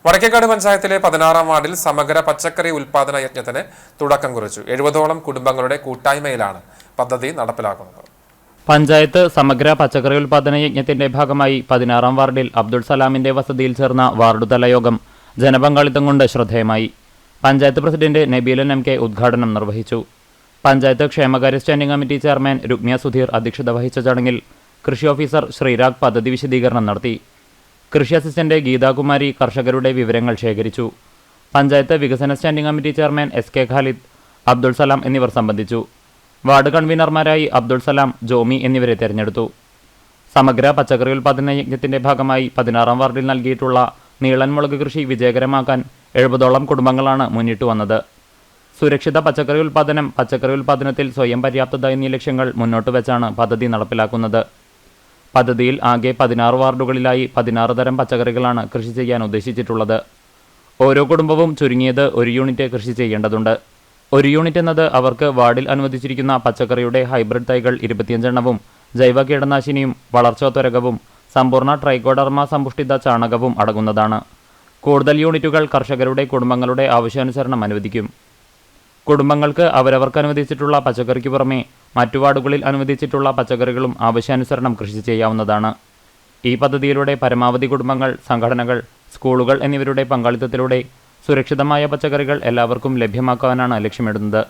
വടക്കേക്കാട് പഞ്ചായത്തിലെ 16-ാം വാർഡിൽ സമഗ്ര പച്ചക്കറി ഉൽപാദന യജ്ഞത്തിന് തുടക്കം കുറിച്ചു. 70ഓളം കുടുംബങ്ങളുടെ കൂട്ടായ്മയിലാണ് പദ്ധതി നടപ്പിലാക്കുന്നത്. പഞ്ചായത്ത് സമഗ്ര പച്ചക്കറി ഉൽപാദന യജ്ഞത്തിന്റെ ഭാഗമായി 16-ാം വാർഡിൽ അബ്ദുൾ സലാമിന്റെ വസതിയിൽ ചേർന്ന വാർഡുതല യോഗം ജനപങ്കാളിത്തം കൊണ്ട് ശ്രദ്ധേയമായി. പഞ്ചായത്ത് പ്രസിഡന്റ് നബീലൻ MK ഉദ്ഘാടനം നിർവഹിച്ചു. പഞ്ചായത്ത് ക്ഷേമകാര്യ standing committee chairman Rukmiya Sudheer അധ്യക്ഷത വഹിച്ച ചടങ്ങിൽ കൃഷി ഓഫീസർ ശ്രീരാഗ് പദ്ധതി വിശദീകരണം നടത്തി. കൃഷി അസിസ്റ്റന്റ് ഗീതാകുമാരി കർഷകരുടെ വിവരങ്ങൾ ശേഖരിച്ചു. പഞ്ചായത്ത് വികസന standing committee chairman SK Khalid, Abdul Salam എന്നിവർ സംബന്ധിച്ചു. വാർഡ് കൺവീനർമാരായി അബ്ദുൾ സലാം, ജോമി എന്നിവരെ തെരഞ്ഞെടുത്തു. സമഗ്ര പച്ചക്കറി ഉൽപാദന യജ്ഞത്തിന്റെ ഭാഗമായി 16-ാം വാർഡിൽ നൽകിയിട്ടുള്ള നീളൻ മുളക് കൃഷി വിജയകരമാക്കാൻ 70ഓളം കുടുംബങ്ങളാണ് മുന്നിട്ട് വന്നത്. സുരക്ഷിത പച്ചക്കറി ഉൽപാദനത്തിൽ സ്വയം പര്യാപ്തത എന്നീ ലക്ഷ്യങ്ങൾ മുന്നോട്ട് വെച്ചാണ് പദ്ധതി നടപ്പിലാക്കുന്നത്. പദ്ധതിയിൽ ആകെ 16 വാർഡുകളിലായി 16 തരം പച്ചക്കറികളാണ് കൃഷി ചെയ്യാൻ ഉദ്ദേശിച്ചിട്ടുള്ളത്. ഓരോ കുടുംബവും ചുരുങ്ങിയത് 1 യൂണിറ്റ് കൃഷി ചെയ്യേണ്ടതുണ്ട്. 1 യൂണിറ്റ് എന്നത് അവർക്ക് വാർഡിൽ അനുവദിച്ചിരിക്കുന്ന പച്ചക്കറിയുടെ ഹൈബ്രിഡ് തൈകൾ 25 എണ്ണവും ജൈവ കീടനാശിനിയും വളർച്ചോത്വരകവും സമ്പൂർണ്ണ ട്രൈക്കോഡർമ സമ്പുഷ്ടിത ചാണകവും അടങ്ങുന്നതാണ്. കൂടുതൽ യൂണിറ്റുകൾ കർഷകരുടെ കുടുംബങ്ങളുടെ ആവശ്യാനുസരണം അനുവദിക്കും. കുടുംബങ്ങൾക്ക് അവരവർക്ക് അനുവദിച്ചിട്ടുള്ള പച്ചക്കറിക്ക് പുറമെ മറ്റു വാർഡുകളിൽ അനുവദിച്ചിട്ടുള്ള പച്ചക്കറികളും ആവശ്യാനുസരണം കൃഷി ചെയ്യാവുന്നതാണ്. ഈ പദ്ധതിയിലൂടെ പരമാവധി കുടുംബങ്ങൾ, സംഘടനകൾ, സ്കൂളുകൾ എന്നിവരുടെ പങ്കാളിത്തത്തിലൂടെ സുരക്ഷിതമായ പച്ചക്കറികൾ എല്ലാവർക്കും ലഭ്യമാക്കാനാണ് ലക്ഷ്യമിടുന്നത്.